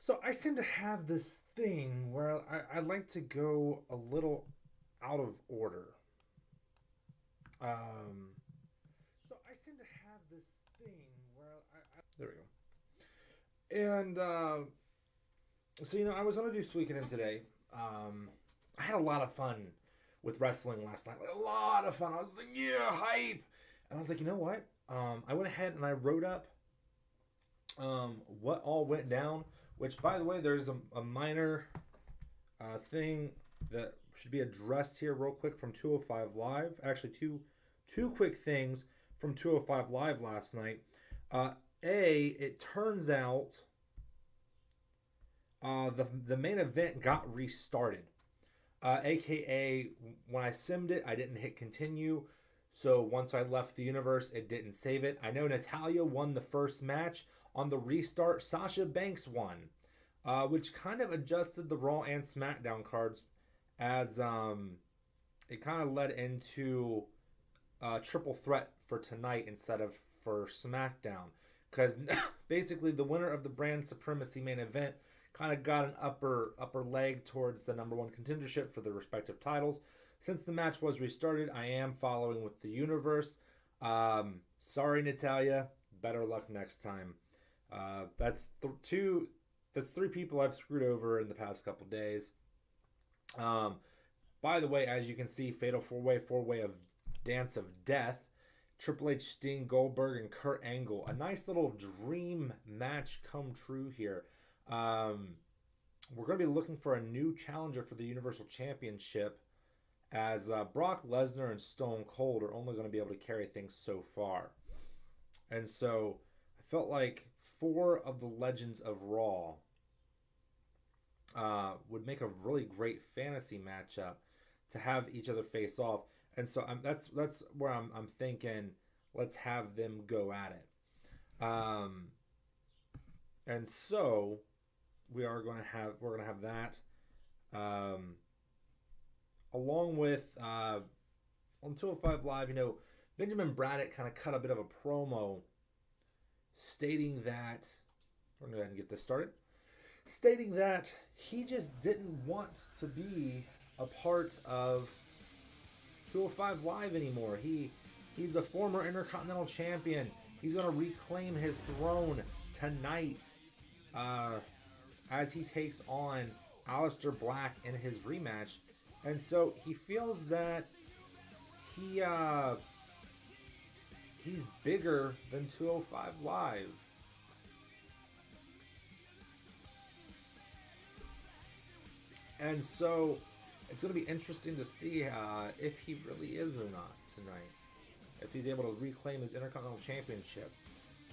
So I seem to have this thing where I like to go a little out of order. Um, so I seem to have this thing where there we go. And so I was gonna do Sweekend in today. I had a lot of fun with wrestling last night. Like a lot of fun. I was like, yeah, hype. And I was like, you know what? I went ahead and I wrote up what all went down. Which, by the way, there's a minor thing that should be addressed here real quick from 205 Live. Actually, two quick things from 205 Live last night. Uh, it turns out the main event got restarted. AKA, when I simmed it, I didn't hit continue. So once I left the universe, it didn't save it. I know Natalya won the first match. On the restart, Sasha Banks won, which kind of adjusted the Raw and SmackDown cards as it kind of led into triple threat for tonight instead of for SmackDown. Because basically, the winner of the brand supremacy main event kind of got an upper leg towards the number one contendership for the respective titles. Since the match was restarted, I am following with the universe. Sorry, Natalya. Better luck next time. That's three people I've screwed over in the past couple days. By the way, as you can see, Fatal four way of Dance of Death. Triple H, Sting, Goldberg, and Kurt Angle. A nice little dream match come true here. We're going to be looking for a new challenger for the Universal Championship, as Brock Lesnar and Stone Cold are only going to be able to carry things so far. And so I felt like four of the legends of Raw would make a really great fantasy matchup to have each other face off. And so that's where I'm thinking, let's have them go at it. And so we're going to have that, along with on 205 Live. Benjamin Braddock kind of cut a bit of a promo, stating that we're going to go ahead and get this started. Stating that he just didn't want to be a part of 205 Live anymore. He's a former Intercontinental Champion. He's going to reclaim his throne tonight as he takes on Aleister Black in his rematch. And so he feels that he's bigger than 205 Live. And so it's going to be interesting to see if he really is or not tonight. If he's able to reclaim his Intercontinental Championship.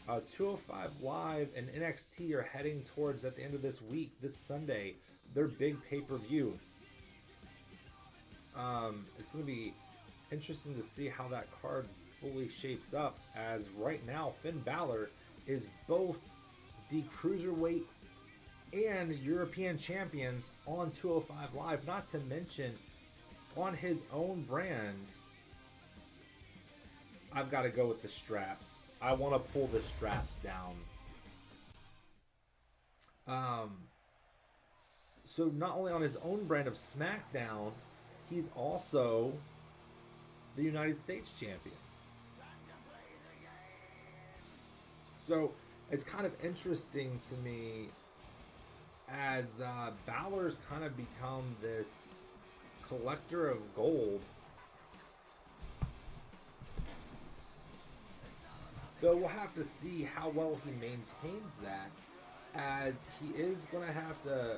205 Live and NXT are heading towards, at the end of this week, this Sunday, their big pay-per-view. It's going to be interesting to see how that card fully shapes up, as right now Finn Balor is both the Cruiserweight and European champions on 205 Live, not to mention on his own brand. I've got to go with the straps. I want to pull the straps down. So not only on his own brand of SmackDown, he's also the United States champion. So it's kind of interesting to me, as Balor's kind of become this collector of gold. Though we'll have to see how well he maintains that, as he is going to have to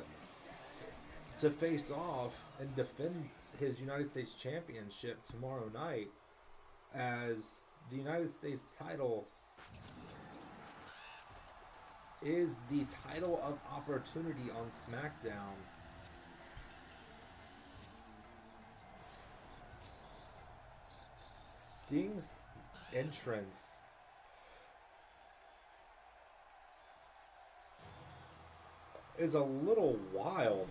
face off and defend his United States Championship tomorrow night, as the United States title is the title of opportunity on SmackDown. Sting's entrance is a little wild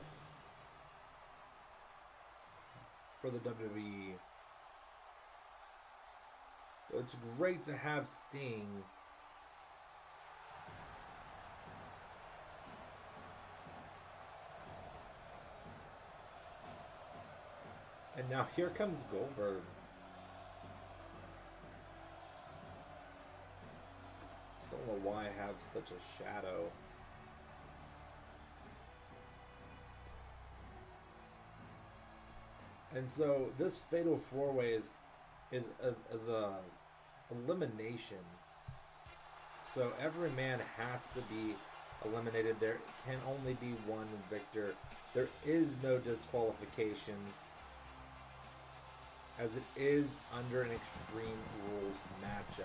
for the WWE. It's great to have Sting And now here comes Goldberg. I don't know why I have such a shadow. And so this fatal four-way is a elimination. So every man has to be eliminated. There can only be one victor. There is no disqualifications, as it is under an Extreme Rules matchup.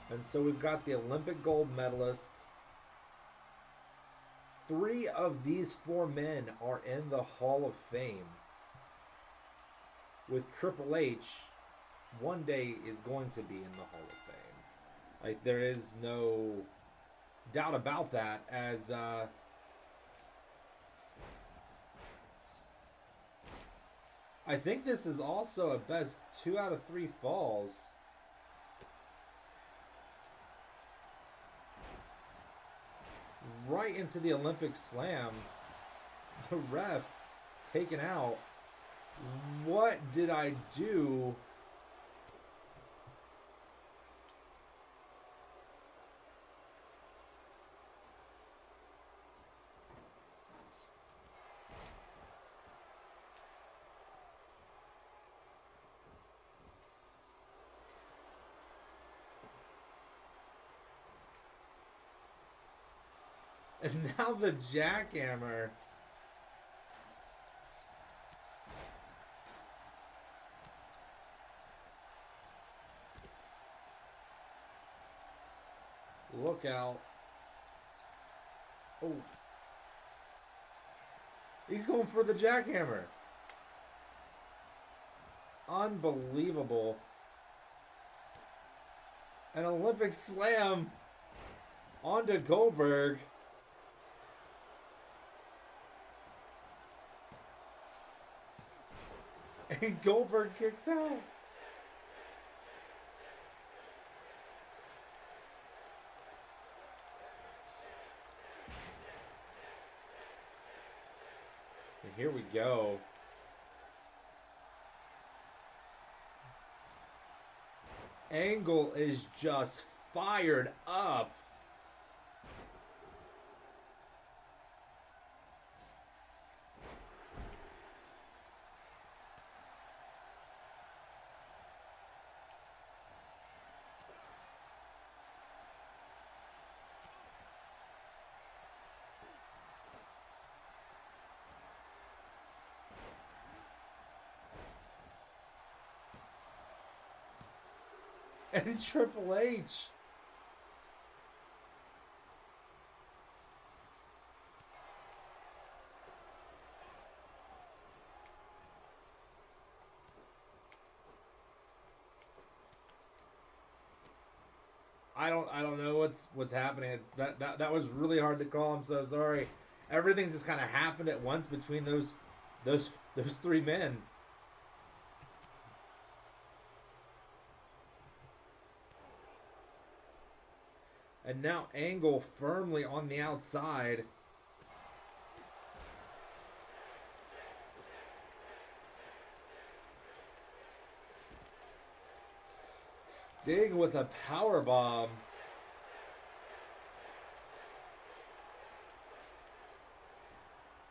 And so we've got the Olympic gold medalists. 3 of these 4 men are in the Hall of Fame. With Triple H, one day is going to be in the Hall of Fame. Like, there is no doubt about that, as I think this is also a best 2 out of 3 falls. Right into the Olympic Slam. The ref taken out. What did I do? And now the jackhammer. Look out. Oh. He's going for the jackhammer. Unbelievable. An Olympic slam onto Goldberg. And Goldberg kicks out. And here we go. Angle is just fired up. And Triple H. I don't know what's happening. That was really hard to call. I'm so sorry. Everything just kind of happened at once between those 3 men. And now Angle firmly on the outside. Sting with a power bomb.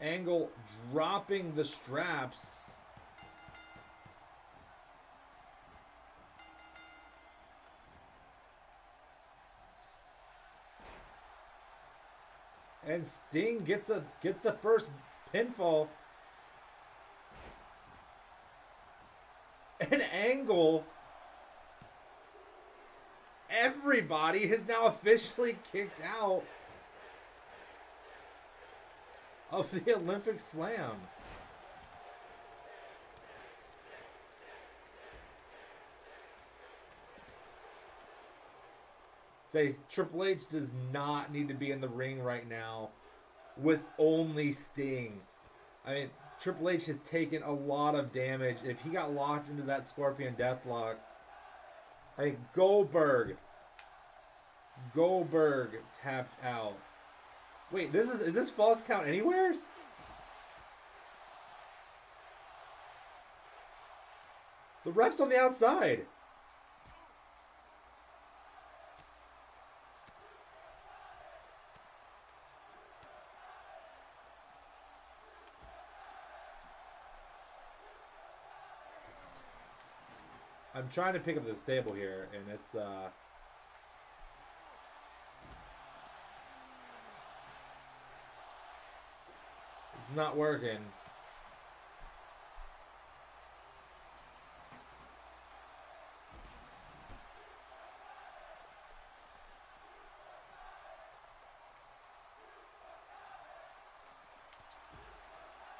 Angle dropping the straps. And Sting gets the first pinfall. And Angle, everybody has now officially kicked out of the Olympic Slam. Say Triple H does not need to be in the ring right now with only Sting. I mean, Triple H has taken a lot of damage. If he got locked into that Scorpion Deathlock, I mean, Goldberg tapped out. Wait, is this false count anywheres? The ref's on the outside. I'm trying to pick up this table here, and it's not working.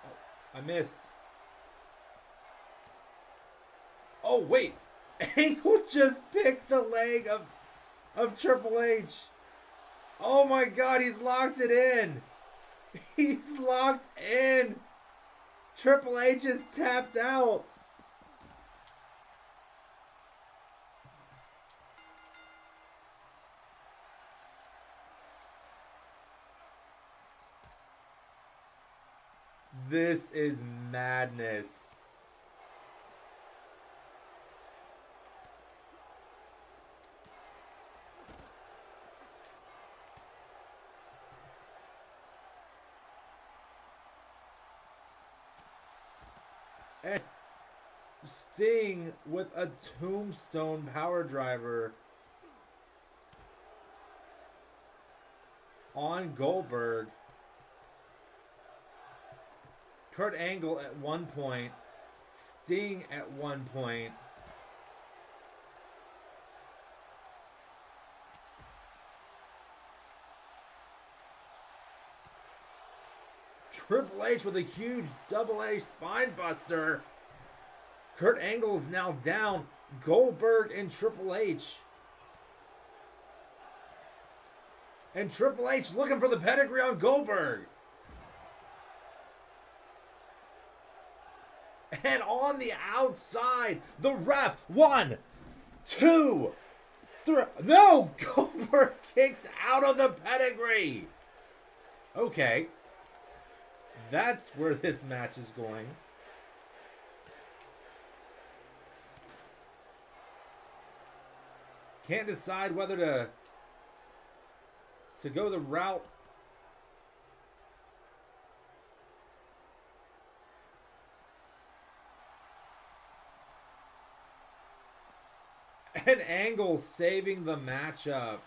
Oh, I miss. Oh, wait. Angle just picked the leg of Triple H. Oh my God, he's locked it in. He's locked in. Triple H is tapped out. This is madness. And Sting with a tombstone power driver on Goldberg. Kurt Angle at one point. Sting at one point. Triple H with a huge double A spine buster. Kurt Angle is now down. Goldberg and Triple H. And Triple H looking for the pedigree on Goldberg. And on the outside, the ref. 1, 2, 3. No! Goldberg kicks out of the pedigree. Okay. That's where this match is going. Can't decide whether to go the route. And Angle saving the matchup.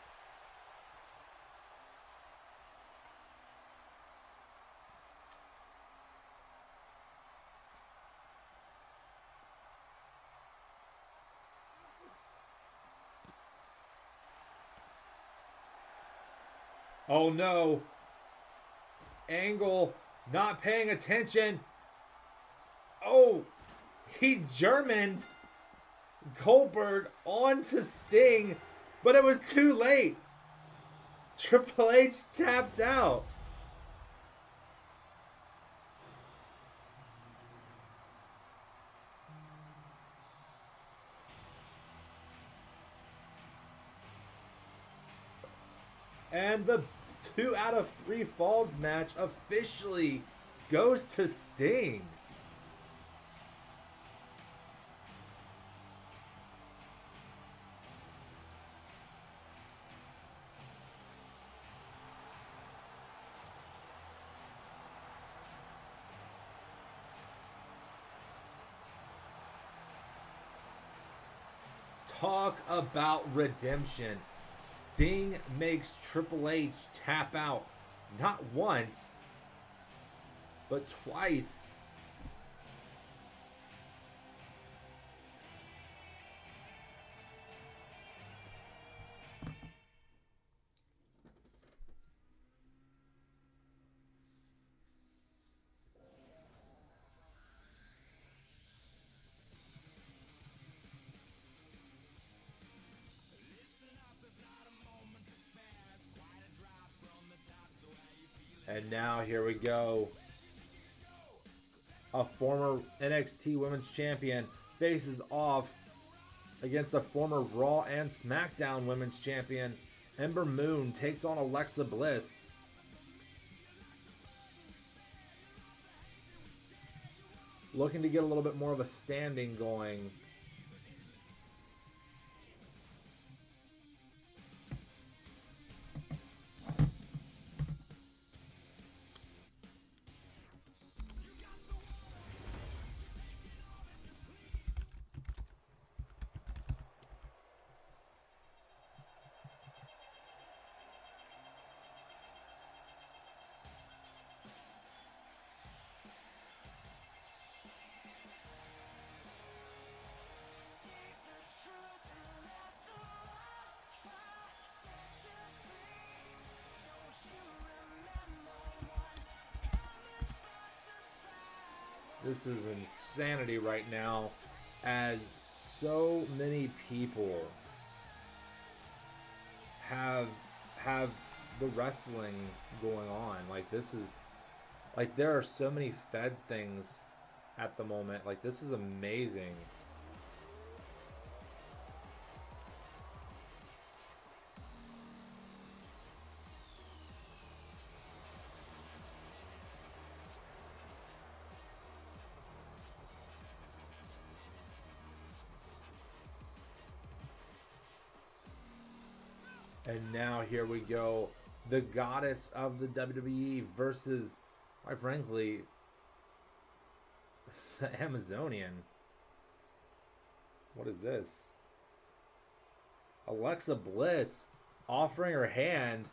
Oh no. Angle not paying attention. Oh, he Germaned Goldberg onto Sting, but it was too late. Triple H tapped out. And the 2 out of 3 falls match officially goes to Sting. Talk about redemption. Sting makes Triple H tap out not once, but twice. And now here we go. A former NXT Women's Champion faces off against the former Raw and SmackDown Women's Champion. Ember Moon takes on Alexa Bliss. looking to get a little bit more of a standing going. This is insanity right now, as so many people have the wrestling going on. Like, this is, like, there are so many Fed things at the moment. Like, this is amazing. And now here we go. The goddess of the WWE versus, quite frankly, the Amazonian. What is this? Alexa Bliss offering her hand.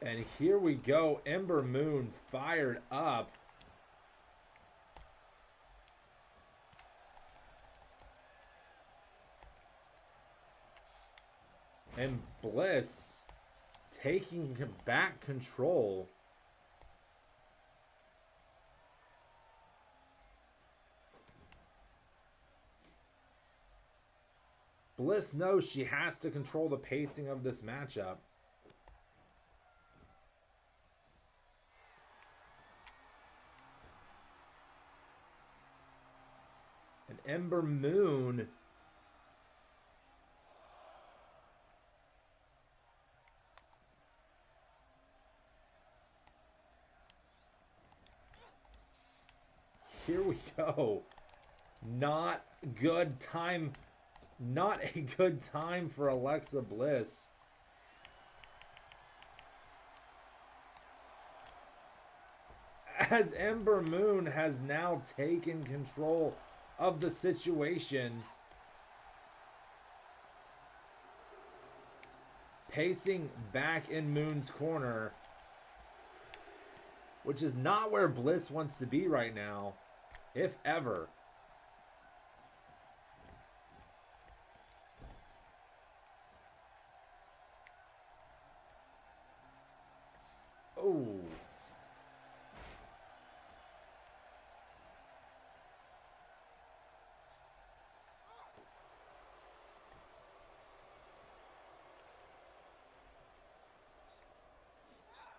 And here we go. Ember Moon fired up. And Bliss taking back control. Bliss knows she has to control the pacing of this matchup. And Ember Moon here we go. Not good time. Not a good time for Alexa Bliss. As Ember Moon has now taken control of the situation. Pacing back in Moon's corner, which is not where Bliss wants to be right now, if ever. Oh.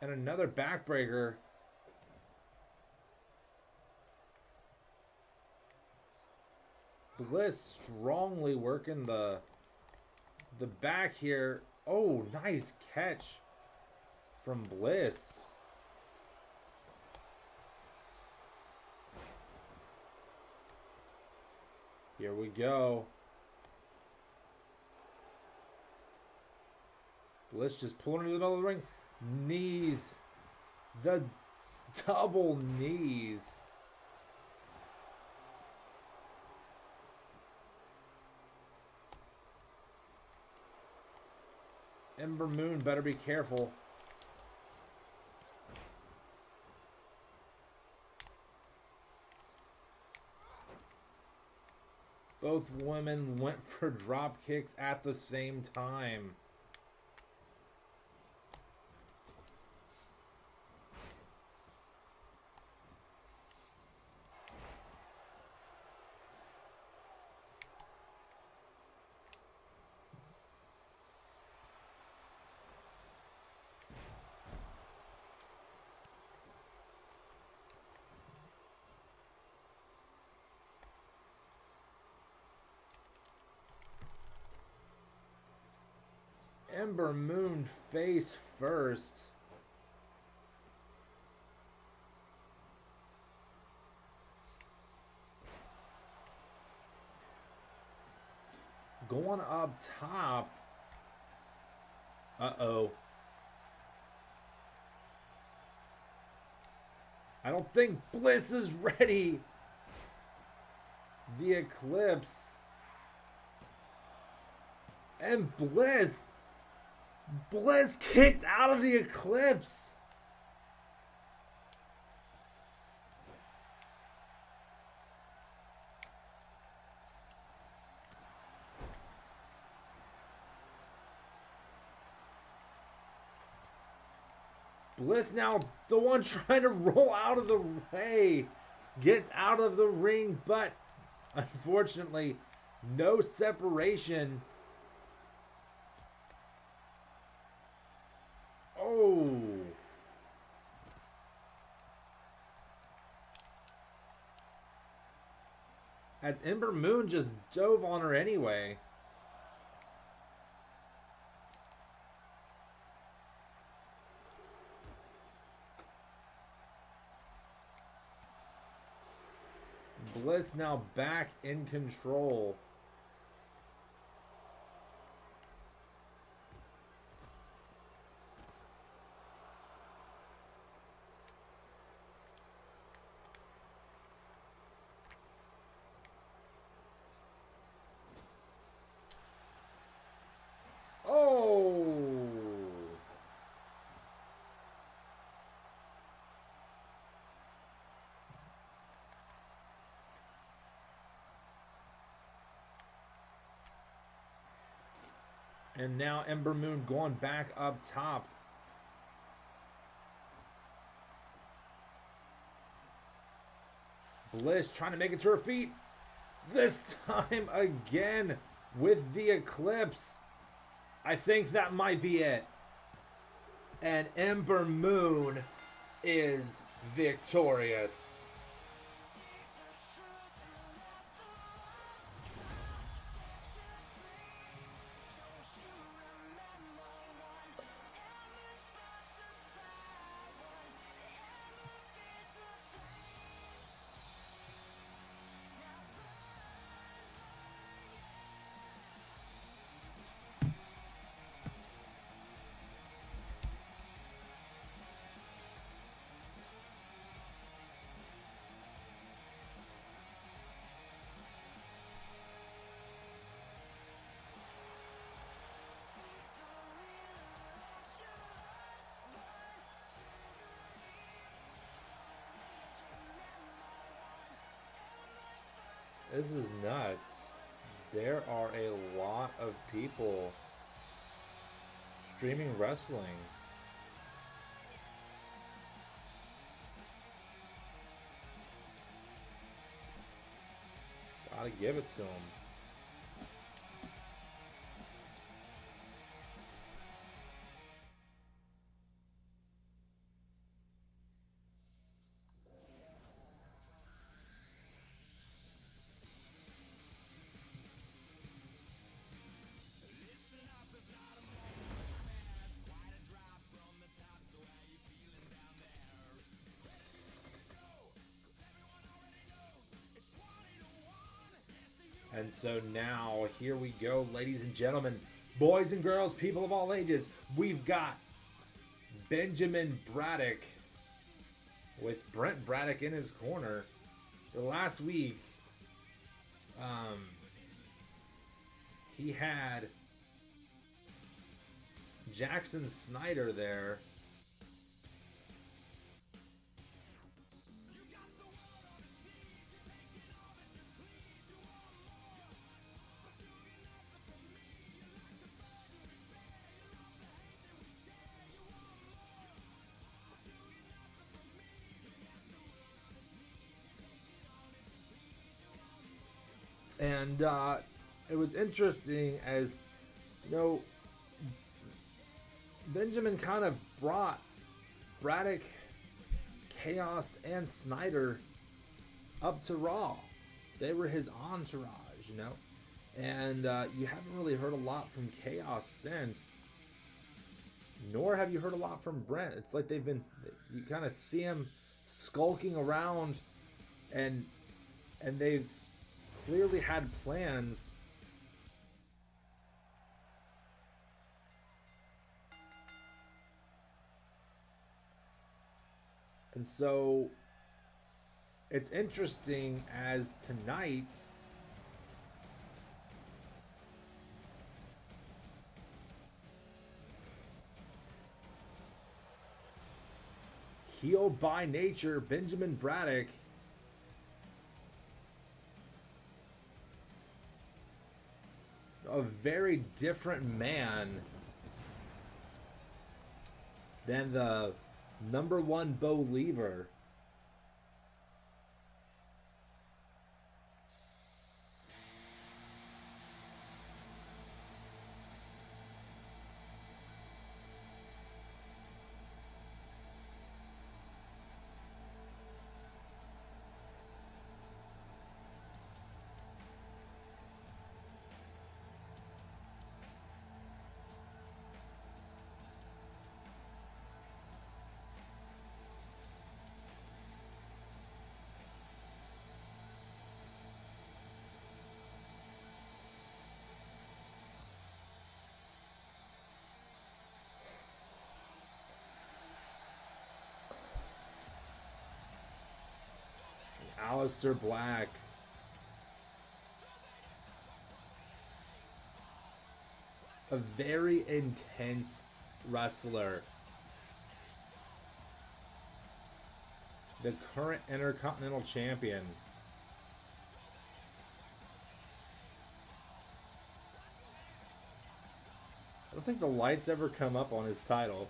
And another backbreaker. Bliss strongly working the back here. Oh, nice catch from Bliss. Here we go. Bliss just pulling into the middle of the ring. Knees. The double knees. Ember Moon better be careful. Both women went for drop kicks at the same time. Ember Moon face first. Going up top. Uh-oh. I don't think Bliss is ready. The Eclipse. And Bliss. Bliss kicked out of the Eclipse. Bliss now the one trying to roll out of the way. Gets out of the ring, but unfortunately, no separation. Oh. As Ember Moon just dove on her anyway. Bliss now back in control. Oh! And now Ember Moon going back up top. Bliss trying to make it to her feet. This time again with the Eclipse. I think that might be it. And Ember Moon is victorious. This is nuts. There are a lot of people streaming wrestling. Gotta give it to them. And so now, here we go, ladies and gentlemen, boys and girls, people of all ages. We've got Benjamin Braddock with Brent Braddock in his corner. The last week, he had Jackson Snyder there. And it was interesting as, you know, Benjamin kind of brought Braddock, Chaos, and Snyder up to Raw. They were his entourage, you know. And you haven't really heard a lot from Chaos since. Nor have you heard a lot from Brent. It's like you kind of see him skulking around, and they've clearly had plans. And so it's interesting as tonight heel by nature Benjamin Braddock a very different man than the number one Bo Lever. Aleister Black. A very intense wrestler. The current Intercontinental Champion. I don't think the lights ever come up on his title.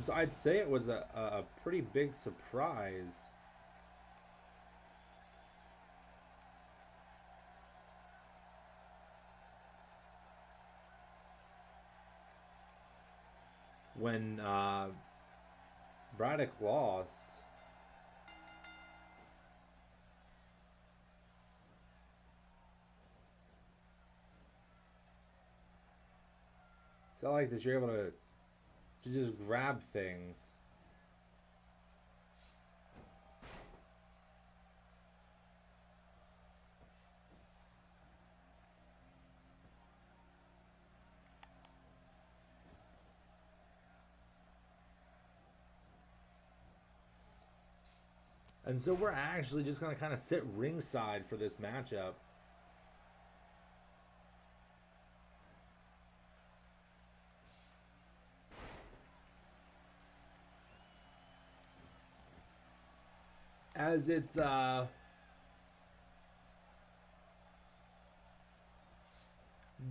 So I'd say it was a pretty big surprise. When Braddock lost. It's not like that you're able to just grab things. And so we're actually just going to kind of sit ringside for this matchup. As it's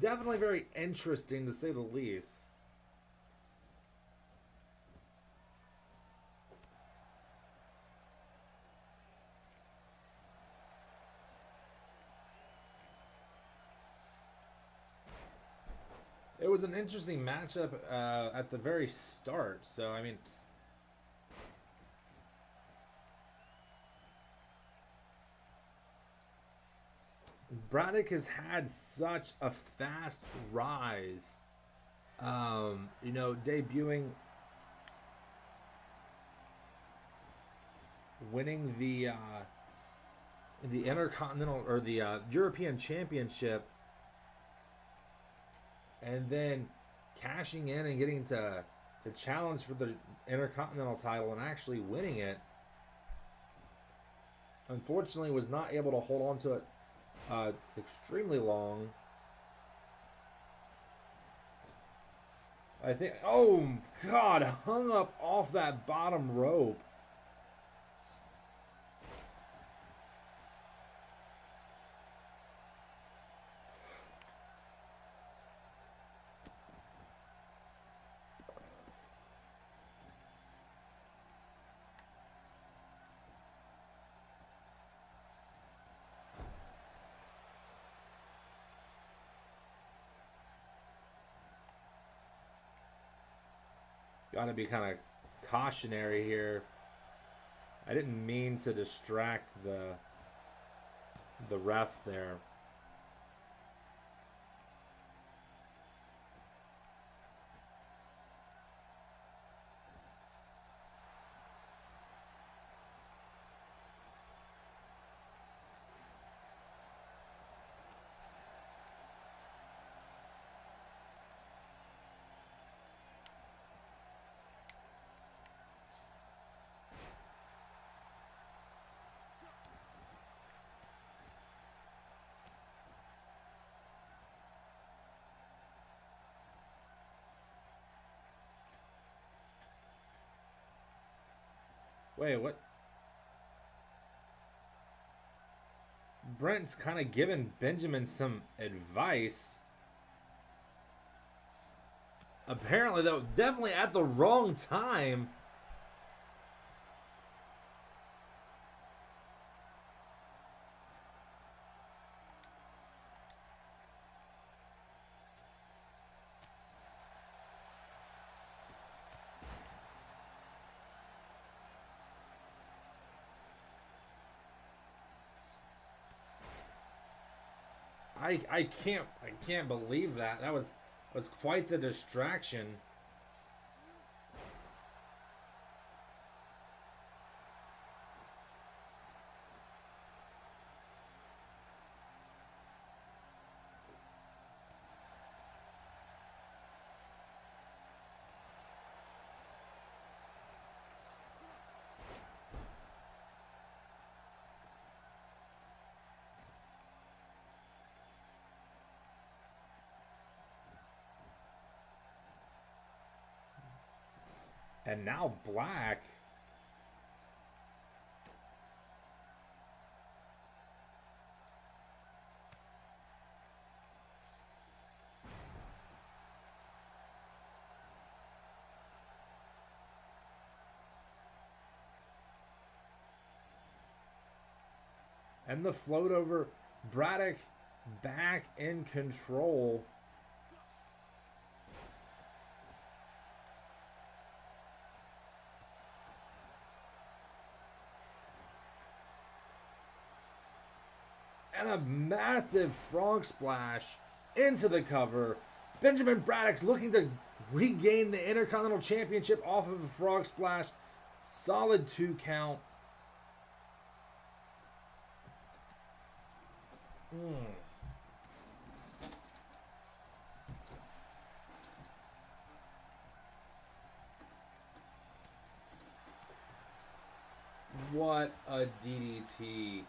definitely very interesting to say the least. It was an interesting matchup at the very start. So, I mean, Braddock has had such a fast rise. You know, debuting, winning the Intercontinental or the European Championship, and then cashing in and getting to challenge for the Intercontinental title and actually winning it. Unfortunately, was not able to hold on to it extremely long. I think, oh God, hung up off that bottom rope. Got to be kind of cautionary here. I didn't mean to distract the ref there. Wait, what? Brent's kind of giving Benjamin some advice. Apparently, though, definitely at the wrong time. I can't believe that. That was quite the distraction. And now Black. And the float over. Braddock back in control. And a massive frog splash into the cover. Benjamin Braddock looking to regain the Intercontinental Championship off of a frog splash. Solid 2 count. What a DDT.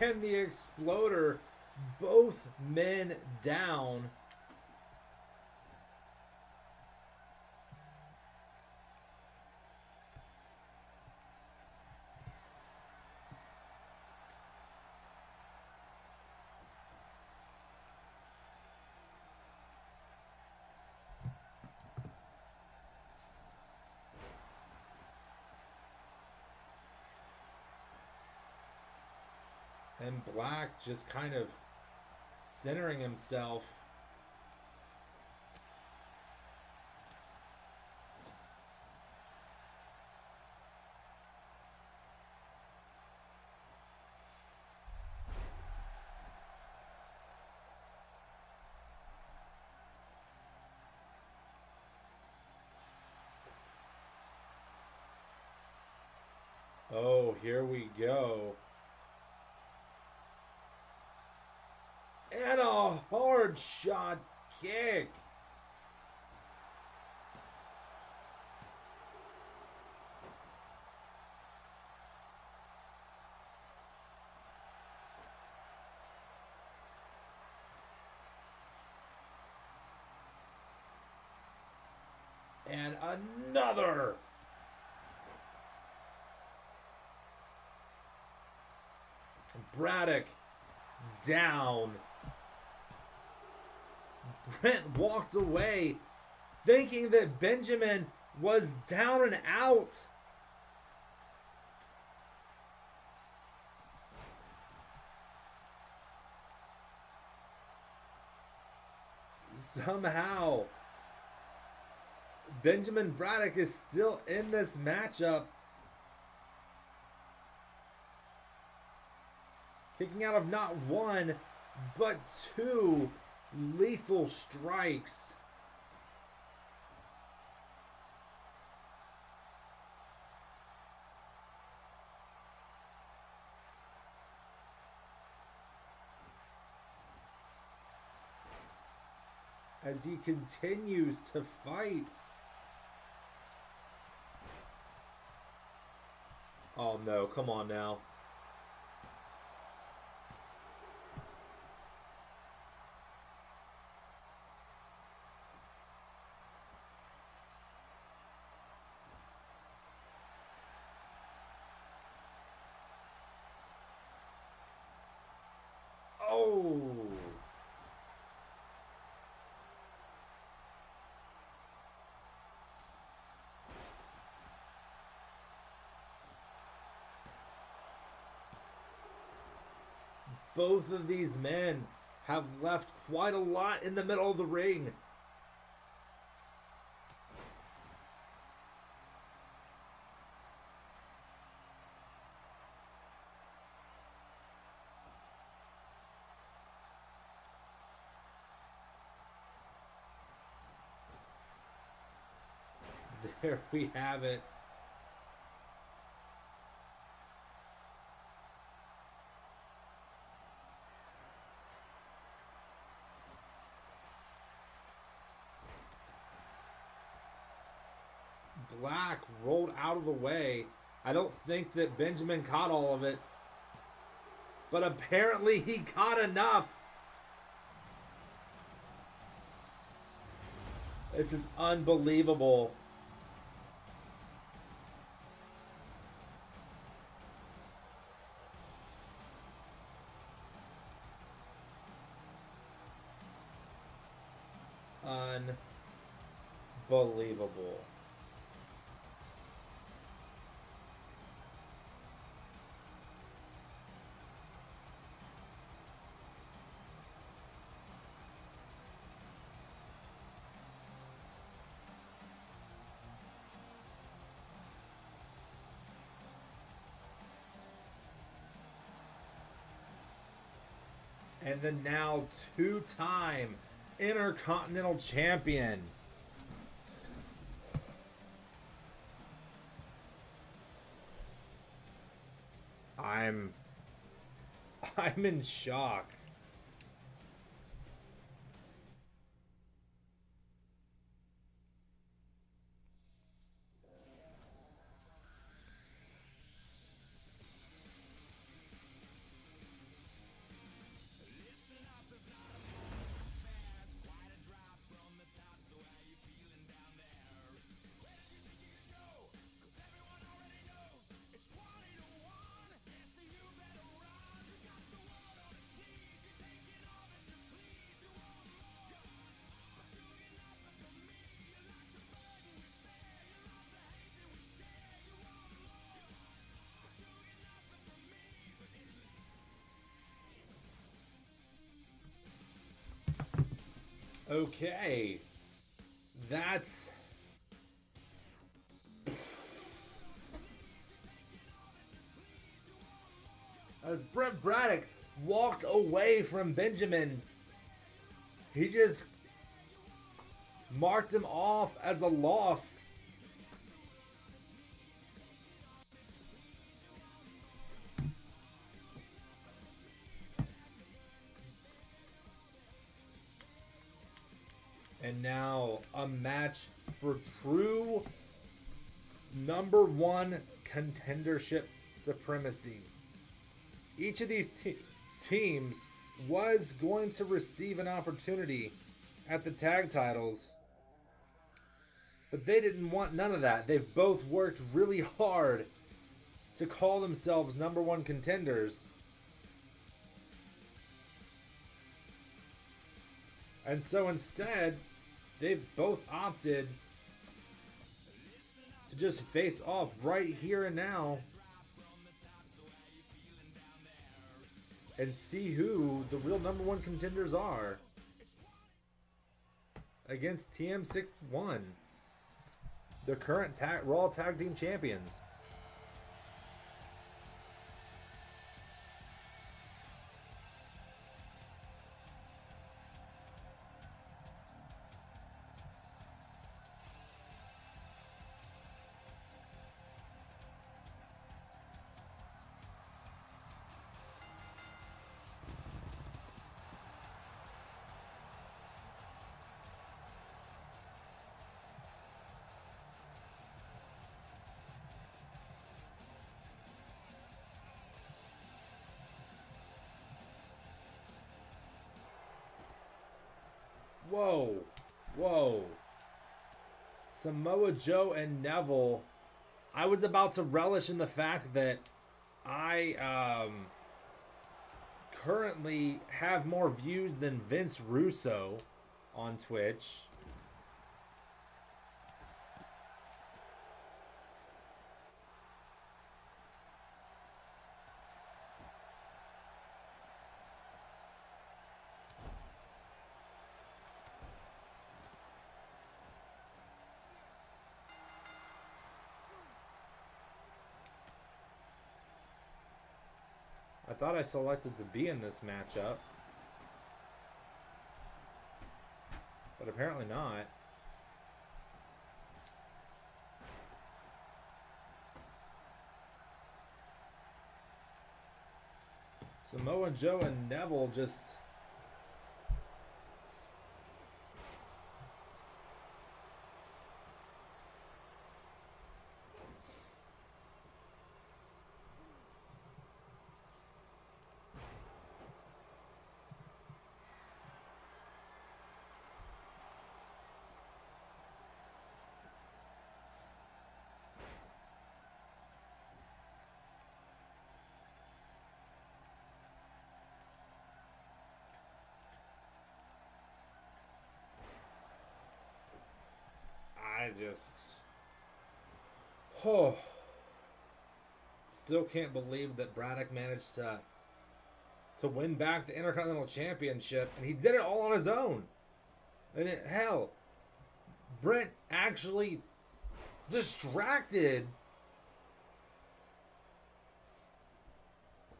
And the Exploder, both men down. And Black just kind of centering himself. Oh, here we go. And a hard shot kick. And another. Braddock down. Brent walked away thinking that Benjamin was down and out. Somehow, Benjamin Braddock is still in this matchup. Kicking out of not one, but two lethal strikes. As he continues to fight. Oh no, come on now. Oh. Both of these men have left quite a lot in the middle of the ring. There we have it. Black rolled out of the way. I don't think that Benjamin caught all of it, but apparently he caught enough. This is unbelievable. Unbelievable. And the now two-time Intercontinental Champion. I'm in shock. Okay. That's... As Brent Braddock walked away from Benjamin, he just marked him off as a loss. And now a match for true #1 contendership supremacy. Each of these teams was going to receive an opportunity at the tag titles. But they didn't want none of that. They've both worked really hard to call themselves number one contenders. And so instead, they've both opted to just face off right here and now and see who the real number one contenders are against TM61, the current Raw Tag Team Champions. Whoa. Whoa. Samoa Joe and Neville. I was about to relish in the fact that I currently have more views than Vince Russo on Twitch. I thought I selected to be in this matchup, but apparently not. Samoa Joe and Neville just... Oh, still can't believe that Braddock managed to win back the Intercontinental Championship, and he did it all on his own. And hell, Brent actually distracted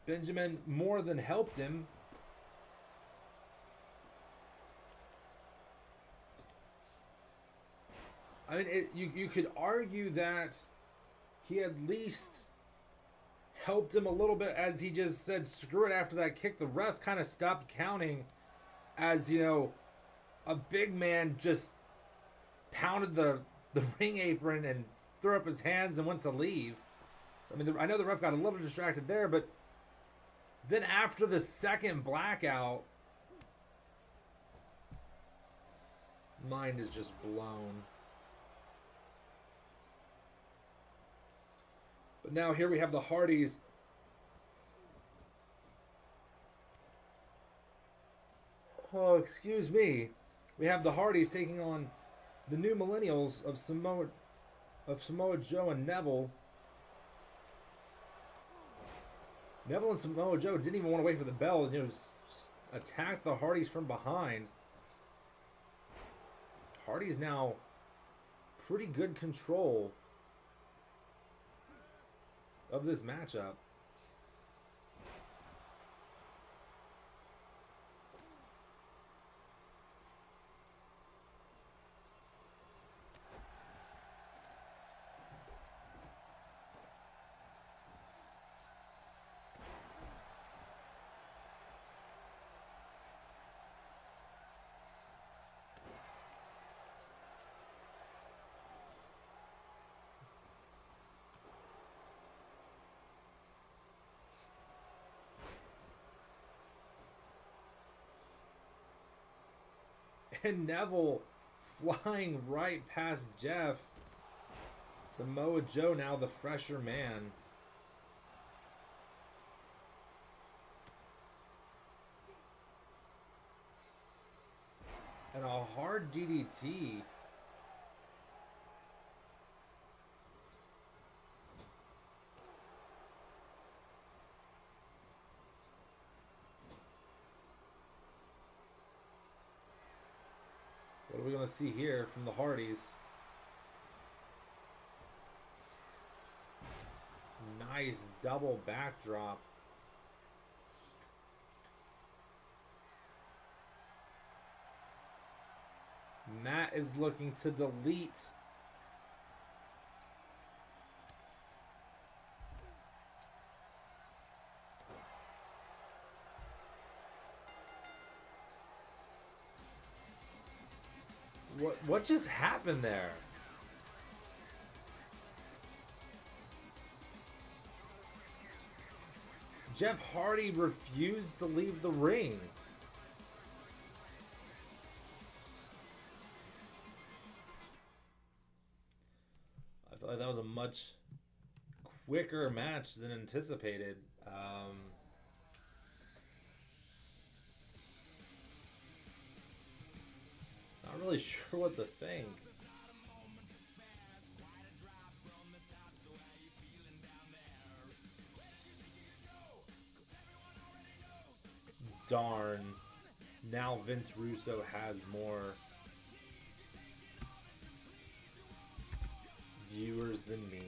Benjamin more than helped him. I mean, you could argue that he at least helped him a little bit, as he just said, screw it after that kick. The ref kind of stopped counting as, you know, a big man just pounded the ring apron and threw up his hands and went to leave. I mean, I know the ref got a little distracted there, but then after the second blackout, mind is just blown. But now here we have the Hardys. Oh, excuse me. We have the Hardys taking on the new millennials of Samoa Joe and Neville. Neville and Samoa Joe didn't even want to wait for the bell and just attack the Hardys from behind. Hardys now pretty good control of this matchup. And Neville flying right past Jeff. Samoa Joe now the fresher man. And a hard DDT. What are we going to see here from the Hardys? Nice double backdrop. Matt is looking to delete. What just happened there? Jeff Hardy refused to leave the ring. I feel like that was a much quicker match than anticipated. Not really sure what to think. Darn. Now Vince Russo has more viewers than me.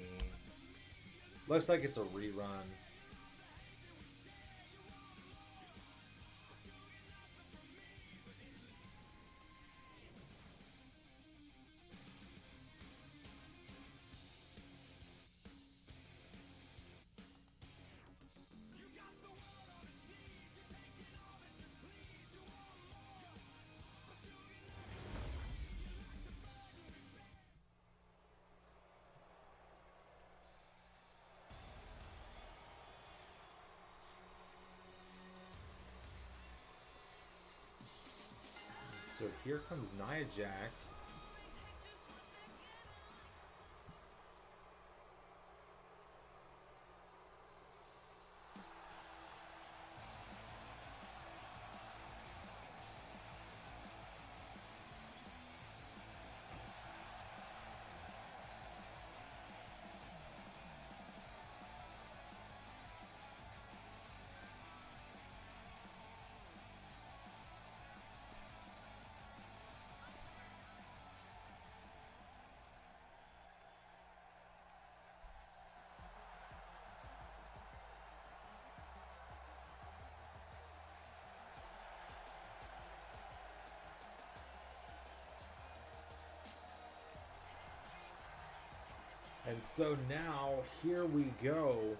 Looks like it's a rerun. So here comes Nia Jax. And so now, here we go.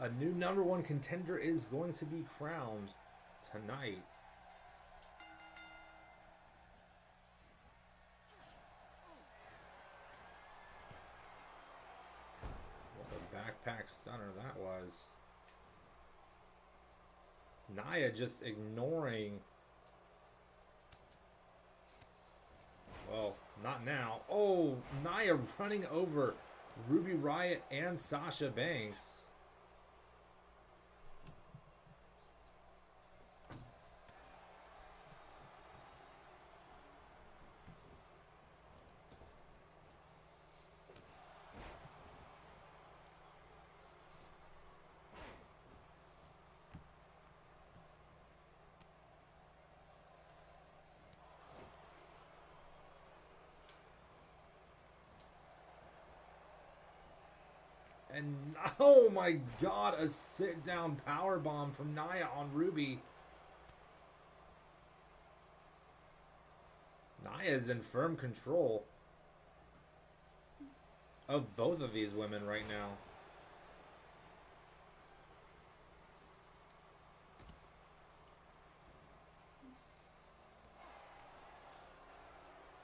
A new #1 contender is going to be crowned tonight. What a backpack stunner that was. Nia just ignoring. Well, not now. Oh, Nia running over Ruby Riott and Sasha Banks. And oh my god, a sit down power bomb from Nia on Ruby. Nia is in firm control of both of these women right now.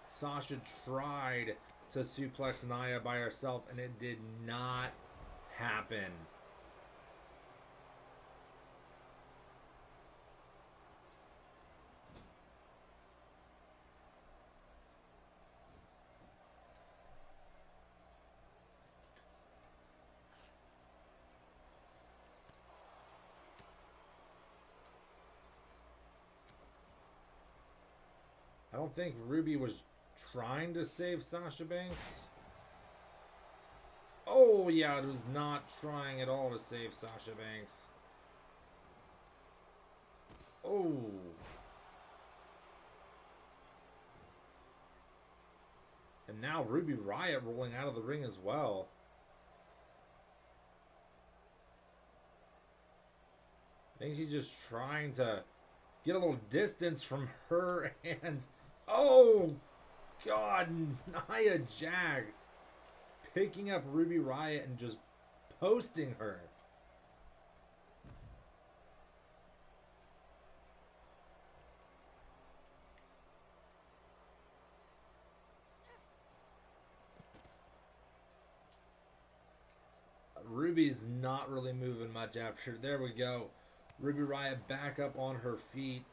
Sasha tried to suplex Nia by herself and it did not happen. don't think Ruby was trying to save Sasha Banks. Oh, yeah, it was not trying at all to save Sasha Banks. Oh. And now Ruby Riott rolling out of the ring as well. I think she's just trying to get a little distance from her and... Oh, God, Nia Jax picking up Ruby Riott and just posting her. Ruby's not really moving much after. There we go. Ruby Riott back up on her feet.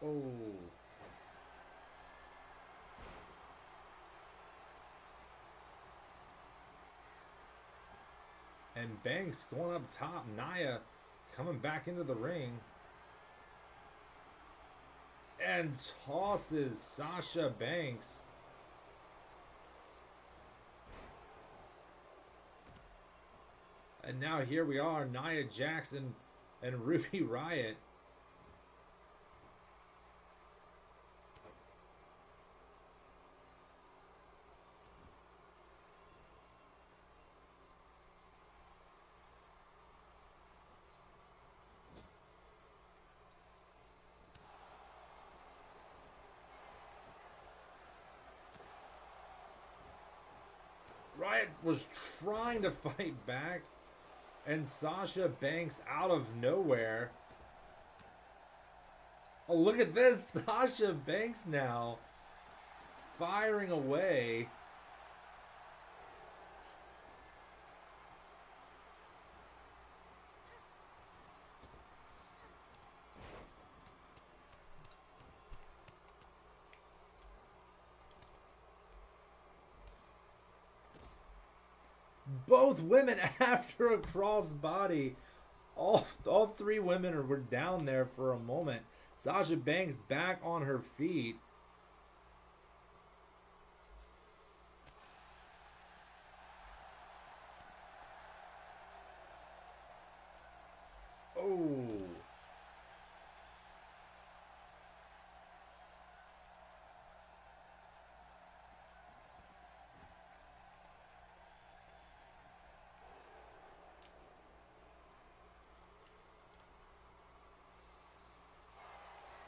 Oh. And Banks going up top. Nia coming back into the ring. And tosses Sasha Banks. And now here we are, Nia Jax and Ruby Riott. Riott was trying to fight back, and Sasha Banks out of nowhere. Oh, look at this. Sasha Banks now firing away. Both women after a crossbody. All three women were down there for a moment. Sasha Banks back on her feet. Oh.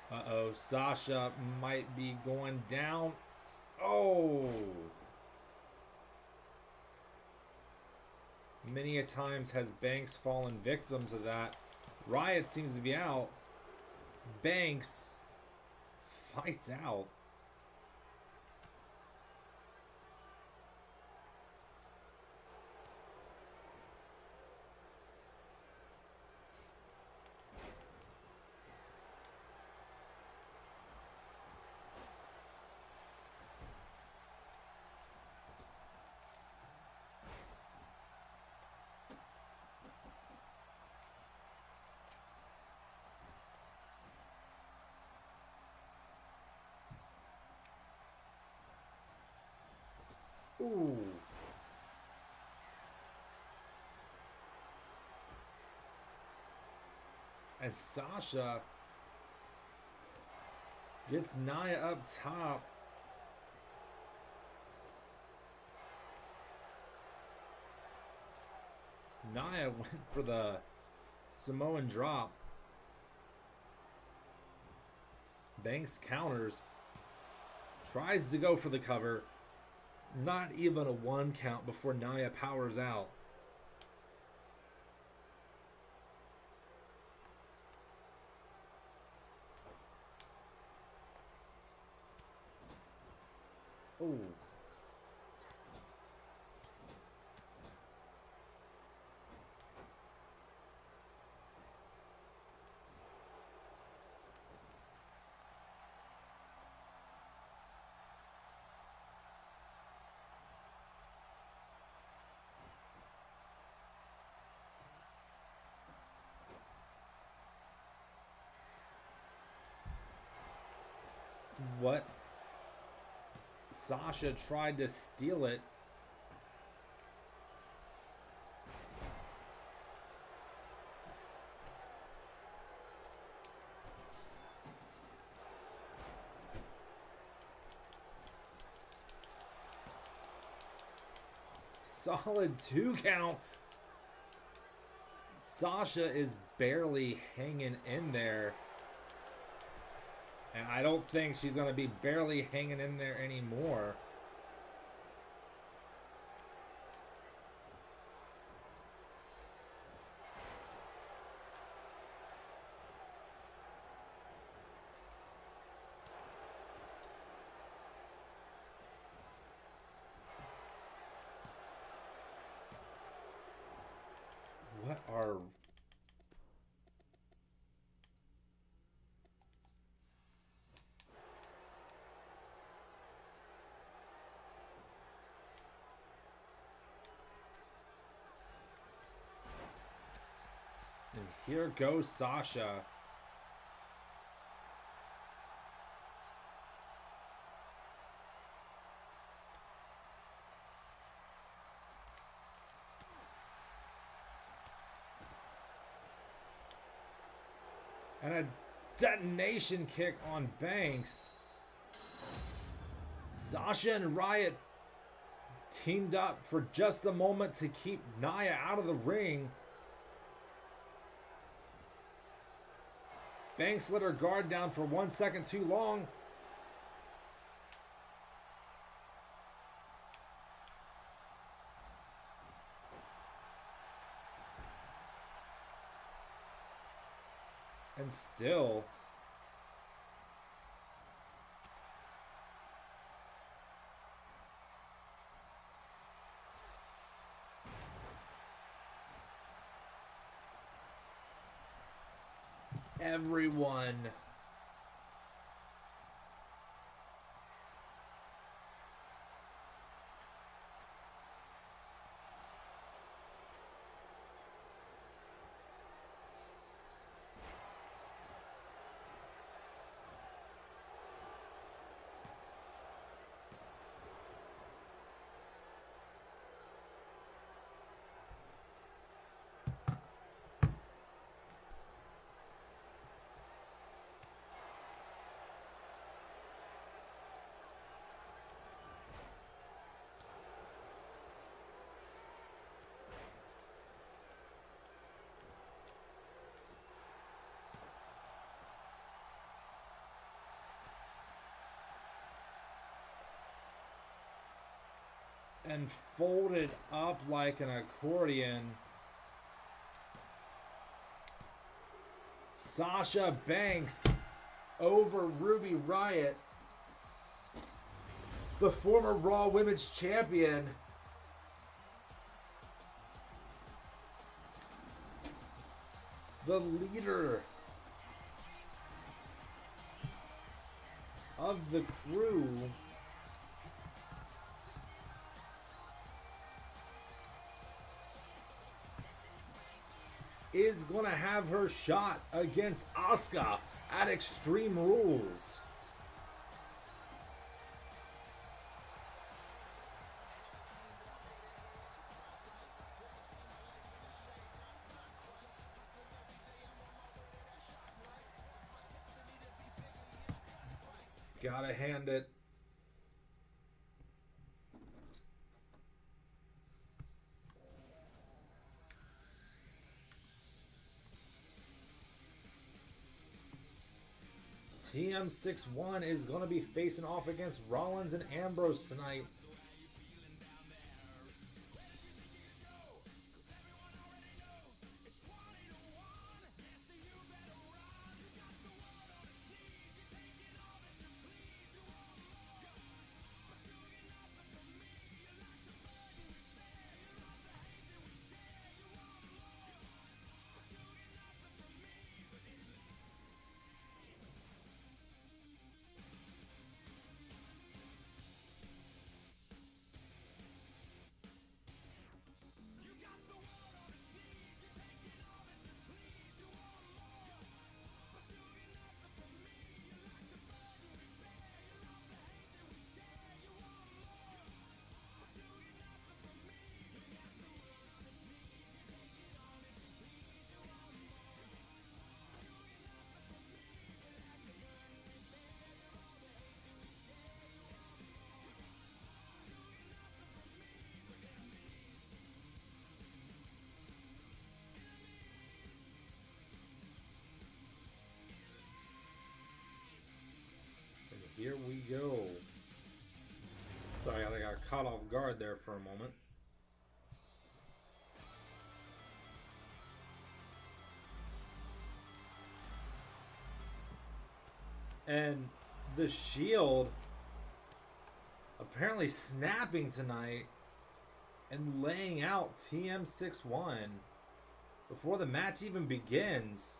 Uh-oh, Sasha might be going down. Oh. Many a times has Banks fallen victim to that. Riott seems to be out. Banks fights out. Ooh. And Sasha gets Nia up top. Nia went for the Samoan drop. Banks counters. Tries to go for the cover. Not even a 1 count before Nia powers out. Ooh. what? Sasha tried to steal it. Solid 2 count. Sasha is barely hanging in there. And I don't think she's going to be barely hanging in there anymore. What are... And here goes Sasha. And a detonation kick on Banks. Sasha and Riot teamed up for just a moment to keep Nia out of the ring. Banks let her guard down for 1 second too long. And still... everyone. And folded up like an accordion. Sasha Banks over Ruby Riott, the former Raw Women's Champion. The leader of the crew. Is going to have her shot against Asuka at Extreme Rules. Gotta hand it. TM61 is going to be facing off against Rollins and Ambrose tonight. Here we go. Sorry, I got caught off guard there for a moment. And the Shield apparently snapping tonight and laying out TM61 before the match even begins.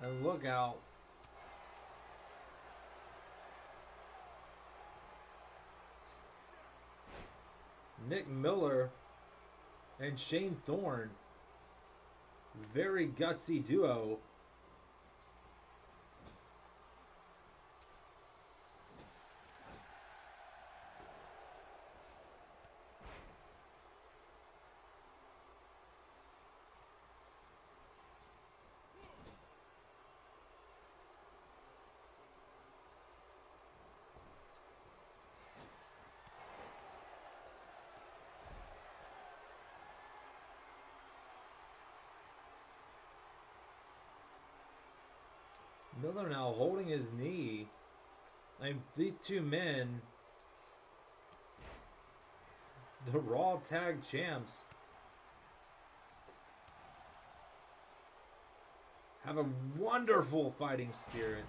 And look out. Nick Miller and Shane Thorne. Very gutsy duo. Miller now holding his knee. I mean, these two men, the Raw Tag Champs, have a wonderful fighting spirit.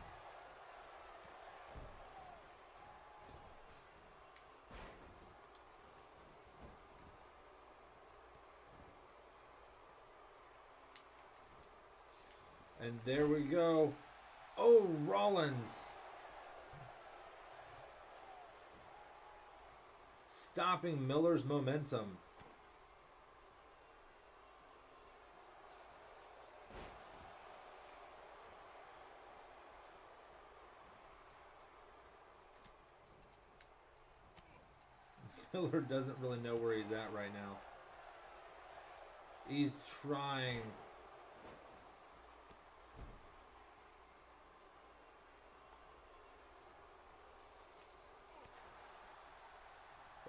And there we go. Oh, Rollins. Stopping Miller's momentum. Miller doesn't really know where he's at right now. He's trying.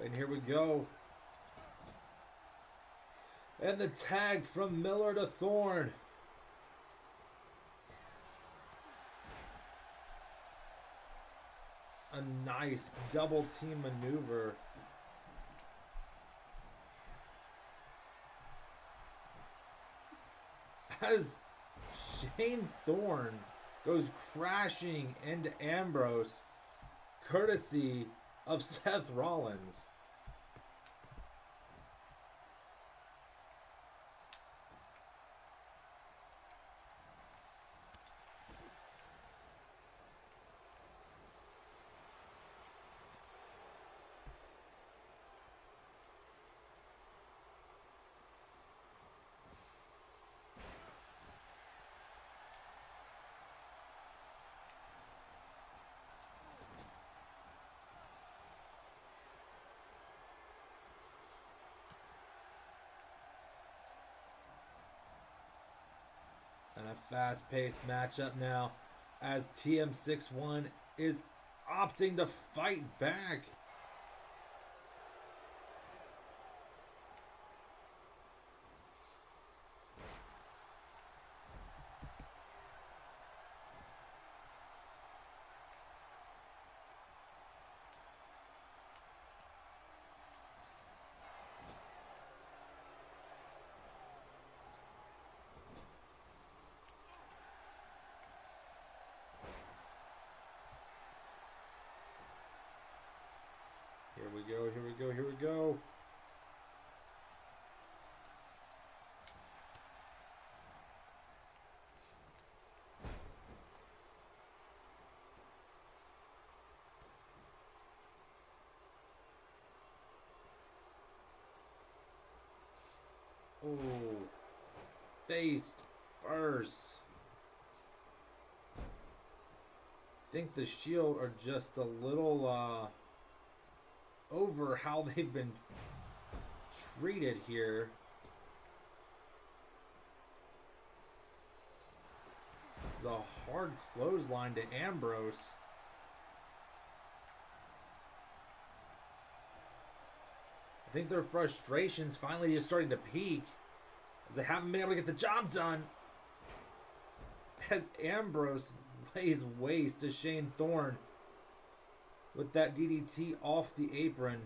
And here we go. And the tag from Miller to Thorne. A nice double team maneuver. As Shane Thorne goes crashing into Ambrose, courtesy of Seth Rollins. And a fast-paced matchup now as TM61 is opting to fight back. Here we go, here we go, here we go. Oh, face first. think the Shield are just a little over how they've been treated here. It's a hard clothesline to Ambrose. I think their frustration's finally just starting to peak, as they haven't been able to get the job done. As Ambrose lays waste to Shane Thorne with that DDT off the apron.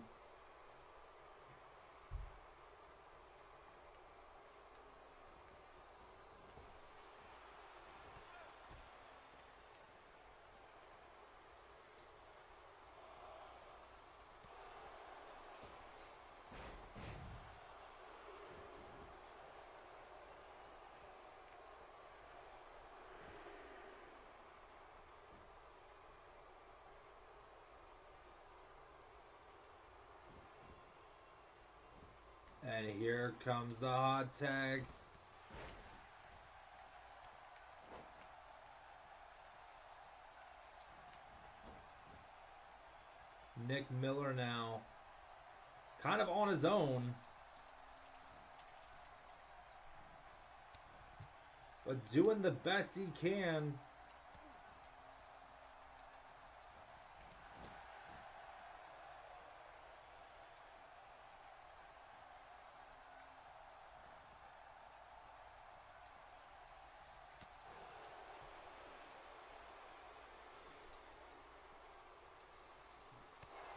And here comes the hot tag. Nick Miller now kind of on his own, but doing the best he can.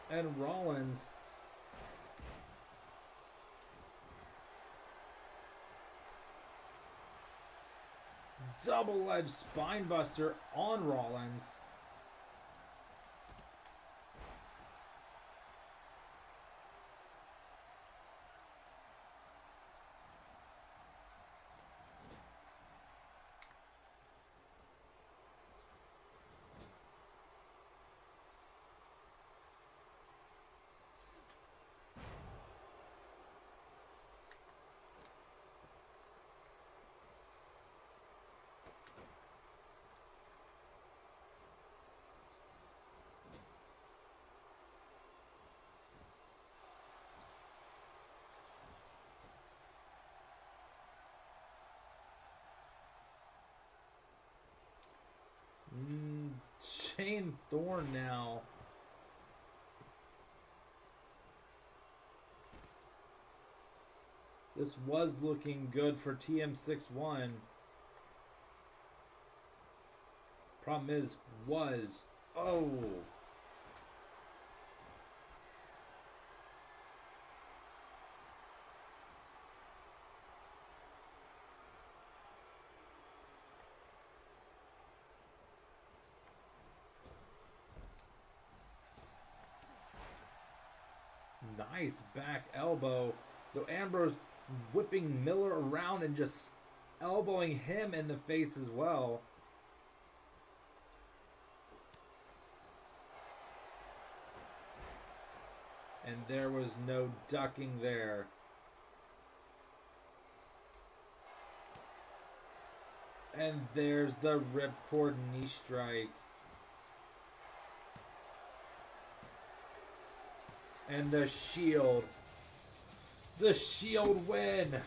And Rollins double-edged spinebuster on Rollins. Shane Thorne now. This was looking good for TM61. Problem is, oh. Nice back elbow. Though Ambrose whipping Miller around and just elbowing him in the face as well. And there was no ducking there. And there's the ripcord knee strike. And the Shield. The Shield win.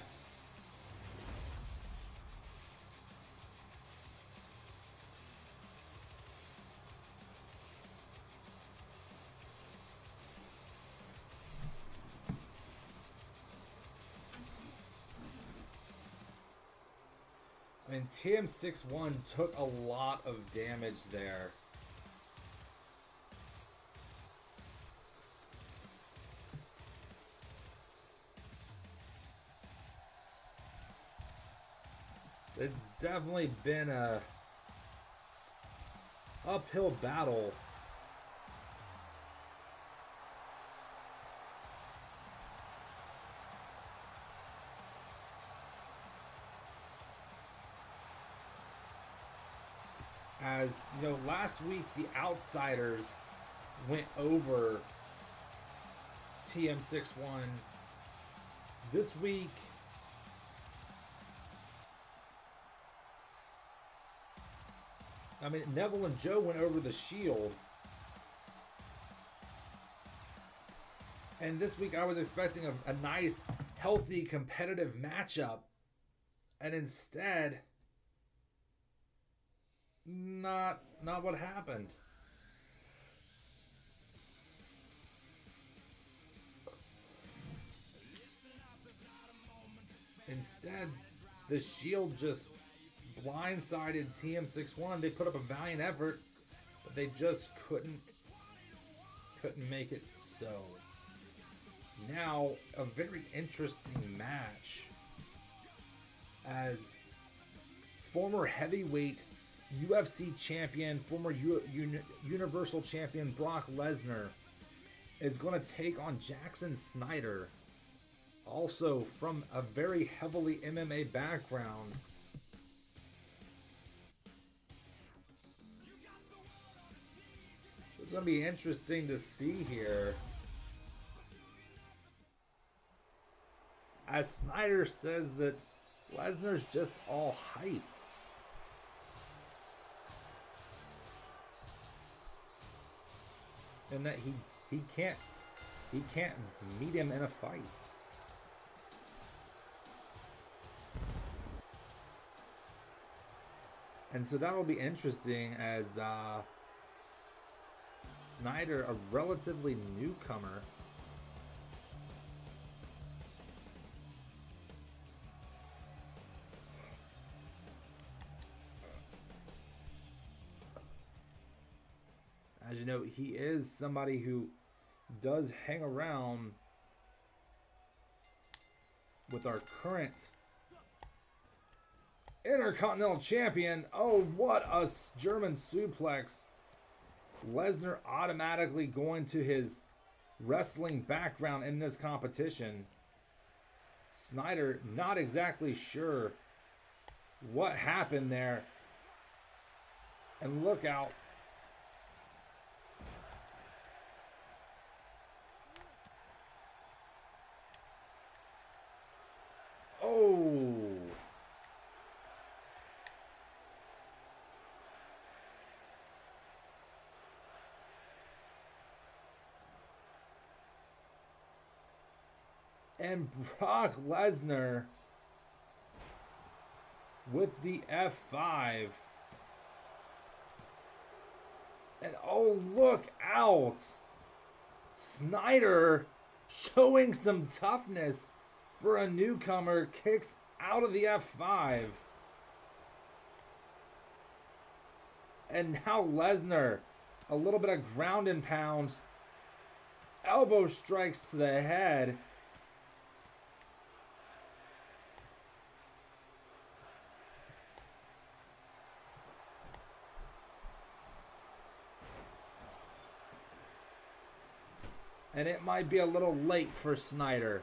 I mean, TM61 took a lot of damage there. It's definitely been a uphill battle. As you know, last week the Outsiders went over TM61. This week, I mean, Neville and Joe went over the Shield. And this week I was expecting a nice, healthy, competitive matchup. And instead, not what happened. Instead, the Shield just blindsided TM61. They put up a valiant effort, but they just couldn't make it so. Now, a very interesting match as former heavyweight UFC champion, former Universal champion Brock Lesnar is going to take on Jackson Snyder, also from a very heavily MMA background. It's going to be interesting to see here, as Snyder says that Lesnar's just all hype. And that he can't meet him in a fight. And so that'll be interesting as Snyder, a relatively newcomer, as you know, he is somebody who does hang around with our current Intercontinental Champion. Oh, what a German suplex. Lesnar automatically going to his wrestling background in this competition. Snyder not exactly sure what happened there. And look out. Oh. And Brock Lesnar with the F5. And oh, look out. Snyder showing some toughness for a newcomer, kicks out of the F5. And now Lesnar, a little bit of ground and pound. Elbow strikes to the head. And it might be a little late for Snyder.